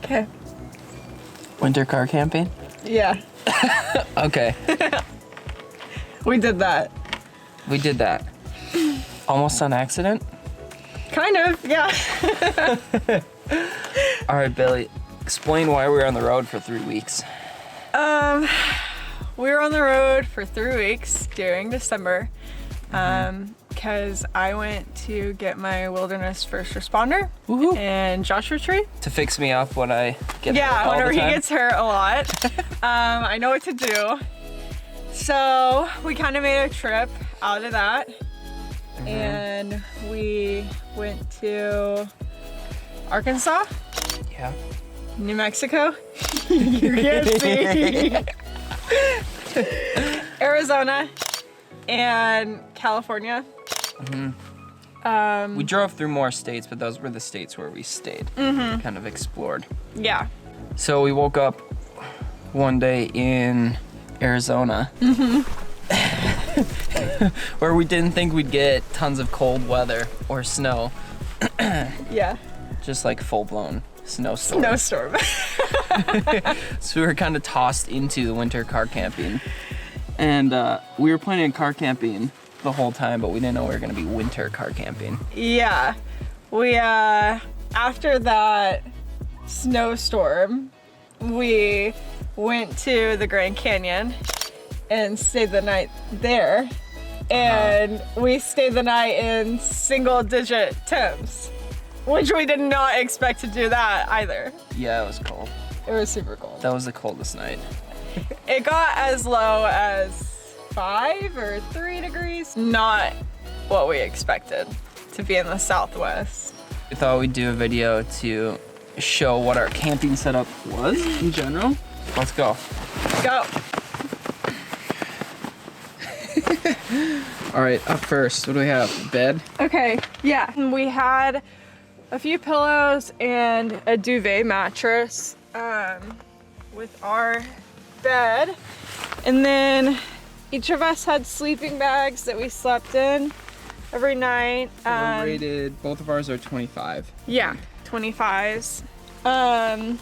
Okay. Winter car camping? Yeah. Okay. We did that. We did that. Almost on accident? Kind of, yeah. All right, Billy, explain why we were on the road for 3 weeks. We were on the road for 3 weeks during December because I went to get my wilderness first responder in Joshua Tree. To fix me up when I get hurt Yeah, all whenever the he time? gets hurt a lot. I know what to do. So we kind of made a trip out of that. And we went to Arkansas, Yeah. New Mexico, you can't see, Arizona, and California. We drove through more states, but those were the states where we stayed. Kind of explored. Yeah. So we woke up one day in Arizona where we didn't think we'd get tons of cold weather or snow. Yeah. Just like full-blown snowstorm. Snowstorm. So we were kind of tossed into the winter car camping. And we were planning on car camping the whole time, but we didn't know we were gonna be winter car camping. Yeah. We, after that snowstorm, we went to the Grand Canyon and stayed the night there. And we stayed the night in single-digit temps, which we did not expect to do that either. Yeah, it was cold. It was super cold. That was the coldest night. It got as low as 5 or 3 degrees. Not what we expected to be in the Southwest. We thought we'd do a video to show what our camping setup was in general. Let's go. Go. All right, up first, what do we have? Bed? Okay, yeah. We had a few pillows and a duvet mattress with our bed. And then each of us had sleeping bags that we slept in every night. We're rated, both of ours are 25. Yeah, 25s. And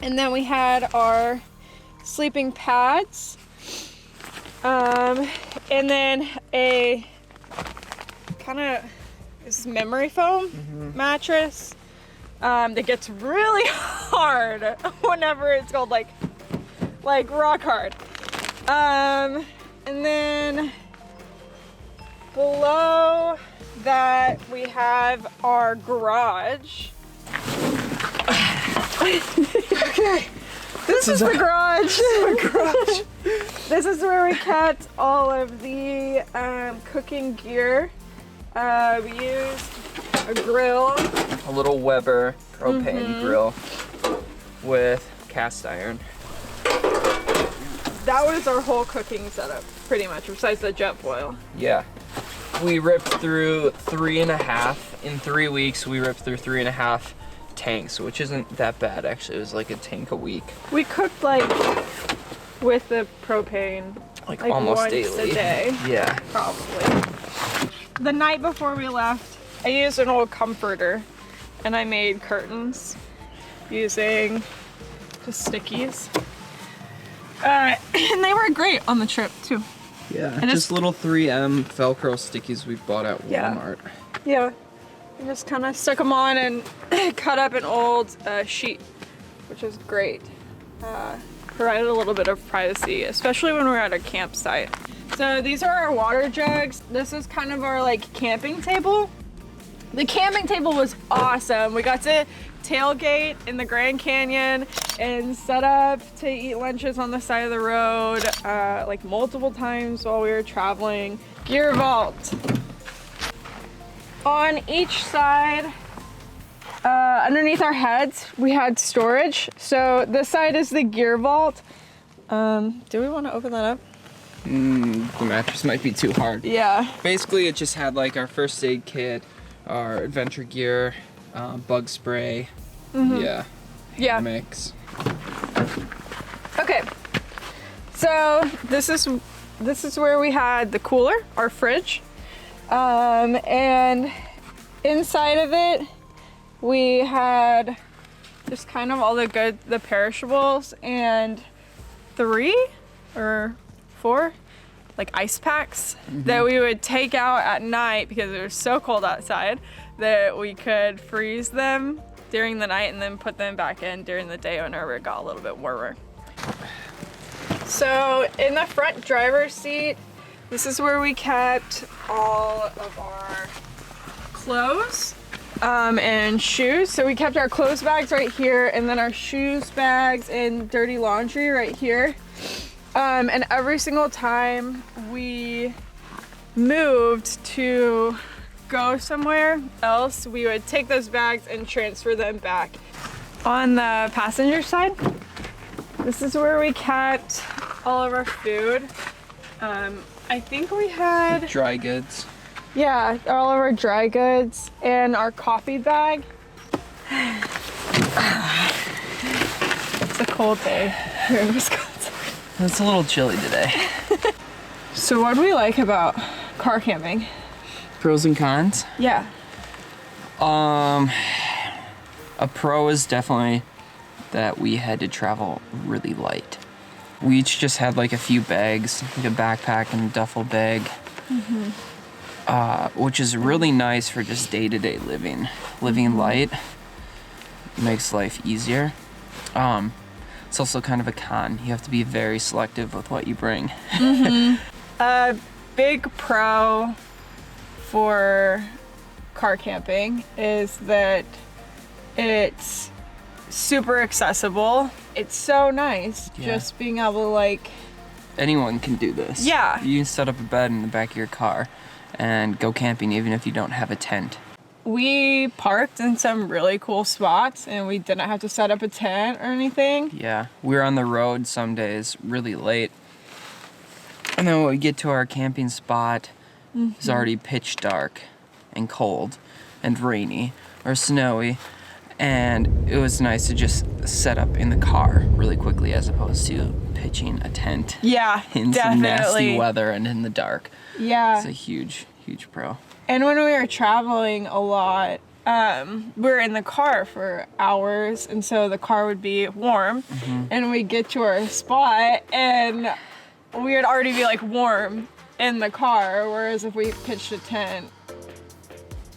then we had our sleeping pads. And then a kind of this memory foam mattress that gets really hard whenever it's cold, like rock hard. And then below that we have our garage. Okay. This is the garage. This is where we kept all of the cooking gear. We used a grill. A little Weber propane grill with cast iron. That was our whole cooking setup, pretty much, besides the jet boil. Yeah. We ripped through 3.5. In 3 weeks, we ripped through 3.5 tanks, which isn't that bad, actually. It was like a tank a week. We cooked with the propane, Like almost once daily. a day. Yeah. Probably. The night before we left, I used an old comforter and I made curtains using just stickies. And they were great on the trip too. Yeah, And just little 3M Velcro stickies we bought at Walmart. Yeah. I just kind of stuck them on and cut up an old sheet, which is great. Provided a little bit of privacy, especially when we're at a campsite. So these are our water jugs. This is kind of our camping table. The camping table was awesome. We got to tailgate in the Grand Canyon and set up to eat lunches on the side of the road multiple times while we were traveling. Gear vault. On each side, underneath our heads, we had storage. So this side is the gear vault. Do we want to open that up? The mattress might be too hard. Yeah. Basically, it just had our first aid kit, our adventure gear, bug spray, Yeah. mix. Okay, so this is where we had the cooler, our fridge, and inside of it we had just kind of all the perishables and 3 or 4 like ice packs that we would take out at night because it was so cold outside that we could freeze them during the night and then put them back in during the day whenever it got a little bit warmer. So in the front driver's seat, this is where we kept all of our clothes and shoes. So we kept our clothes bags right here, and then our shoes bags and dirty laundry right here. And every single time we moved to go somewhere else, we would take those bags and transfer them back. On the passenger side, this is where we kept all of our food. I think we had Dry goods. Yeah, all of our dry goods and our coffee bag. It's a cold day here in Wisconsin. It's a little chilly today. So what do we like about car camping? Pros and cons? Yeah. A pro is definitely that we had to travel really light. We each just had like a few bags, like a backpack and a duffel bag, which is really nice for just day-to-day living. Living light makes life easier. It's also kind of a con. You have to be very selective with what you bring. A big pro for car camping is that it's super accessible. It's so nice just being able to like... Anyone can do this. Yeah. You can set up a bed in the back of your car and go camping even if you don't have a tent. We parked in some really cool spots and we didn't have to set up a tent or anything. Yeah, we were on the road some days really late. And then when we get to our camping spot, it's already pitch dark and cold and rainy or snowy. And it was nice to just set up in the car really quickly as opposed to pitching a tent Yeah, in some nasty weather and in the dark. Yeah. It's a huge, huge pro. And when we were traveling a lot, we were in the car for hours, and so the car would be warm, and we'd get to our spot, and we would already be like warm in the car, whereas if we pitched a tent,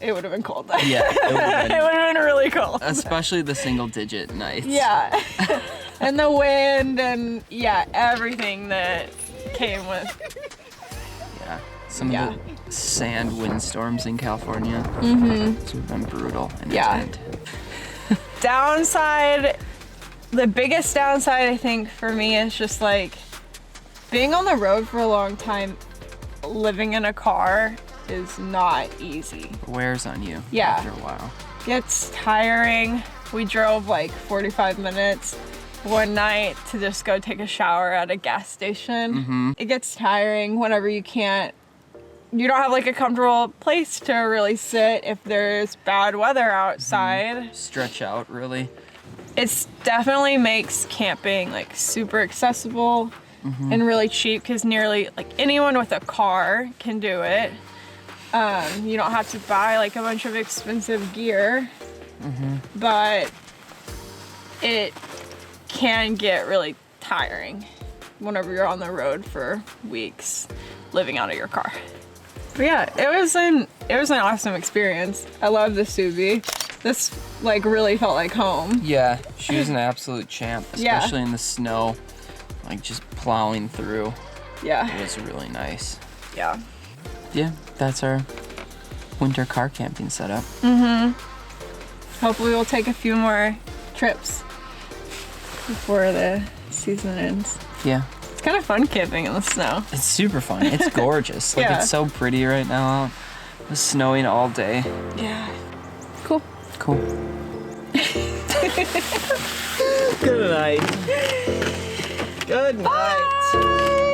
it would have been cold. Yeah, it would have It been, would have been really cold. especially the single-digit nights. Yeah. And the wind and everything that came with. Yeah, some Yeah. of the sand windstorms in California. It's been brutal in the tent. Downside, the biggest downside I think for me is just like being on the road for a long time, living in a car is not easy. It wears on you Yeah. after a while. Gets tiring. We drove like 45 minutes one night to just go take a shower at a gas station. It gets tiring whenever you don't have like a comfortable place to really sit if there's bad weather outside. Stretch out, really. It's definitely makes camping like super accessible and really cheap because nearly like anyone with a car can do it. You don't have to buy like a bunch of expensive gear, but it can get really tiring whenever you're on the road for weeks living out of your car. But yeah, it was an awesome experience. I love the Subi. This like really felt like home. Yeah, she was an absolute champ, Yeah. especially in the snow, like just plowing through. Yeah. It was really nice. Yeah. Yeah, that's our winter car camping setup. Hopefully we'll take a few more trips before the season ends. Yeah, It's kind of fun camping in the snow. it's super fun. It's gorgeous. Like Yeah. it's so pretty right now. It's snowing all day. Yeah. Cool. Cool. Good night. Good night. Bye.